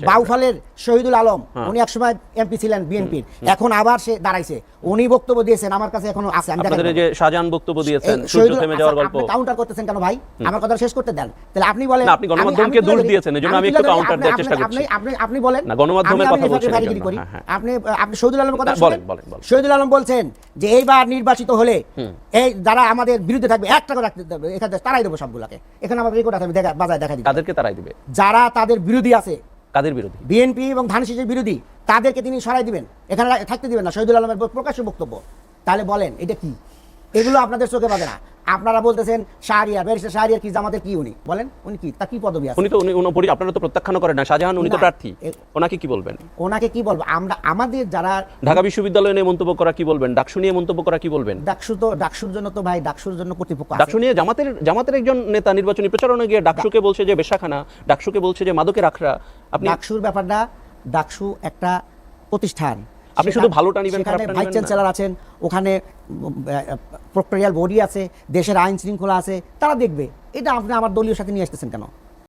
বাউফলের শহীদুল আলম উনি একসময় এমপি ছিলেন বিএনপির, এখন আবার সে দাঁড়াইছে, উনি বক্তব্য দিয়েছেন, আমার কাছে এখনো আছে। আমি আপনাদের যে শাহজাহান বক্তব্য দিয়েছেন সূর্য থেমে যাওয়ার গল্প, আপনি কাউন্টার করতেছেন কেন ভাই? আমার কথা শেষ করতে দেন। তাহলে আপনি বলেন, আপনি গণমাধ্যমকে দোষ দিয়েছেন, এজন্য আমি একটু কাউন্টার দেওয়ার চেষ্টা করছি। আপনি বলেন না, গণমাধ্যমের কথা বলছেন। আপনি শহীদুল আলমের কথা শুনেন। শহীদুল আলম বলছেন যে এইবার নির্বাচিত হলে এই যারা আমাদের বিরুদ্ধে থাকবে একটা করে রাখতে দেবে, এখানে তারাই দেবো সবগুলোকে। এখানে আমাদের রেকর্ড আছে, আমি বাজায় দেখা দিই। তাদেরকে তারাই দিবে যারা তাদের বিরোধী আছে, কাদের বিরোধী? বিএনপি এবং ধানশিসের বিরোধী, তাদেরকে তিনি সরাই দিবেন, এখানে থাকতে দিবেন না। শহীদুল আলমের প্রকাশ্য বক্তব্য। তাহলে বলেন এটা কি? এগুলো আপনাদের চোখে বাজে না? আপনারা বলতেছেন শাহরিয়ার, ব্যারিস্টার শাহরিয়ার কি জামাতের কি? উনি বলেন উনি কি, তার কি পদবি আছে? উনি তো আপনারা তো প্রত্যাখ্যান করেন না। শাহজাহান উনি তো প্রার্থী, ওনাকে কি বলবেন? ওনাকে কি বলবো আমরা? আমাদের যারা ঢাকা বিশ্ববিদ্যালয় নিয়ে মন্তব্য করা কি বলবেন? ডাকসু নিয়ে মন্তব্য করা কি বলবেন? ডাকসুর জন্য তো ভাই, ডাকসুর জন্য কর্তৃপক্ষ আছে। ডাকসু নিয়ে জামাতের একজন নেতা নির্বাচনী প্রচারণে গিয়ে ডাকসুকে বলছে যে বেশাখানা, ডাকসুকে বলছে যে মাদকের আখড়া। আপনি ডাকসুর ব্যাপারটা, ডাকসু একটা প্রতিষ্ঠান, আপনি শুধু ভালোটা নিবেন, খারাপটা ভাইস চ্যান্সেলর আছেন, ওখানে প্রক্টোরিয়াল বডি আছে, দেশের আইন শৃঙ্খলা আছে, তারা দেখবে। এটা আপনি আমার দলীয় সাথে নিয়ে আসতেছেন কেন?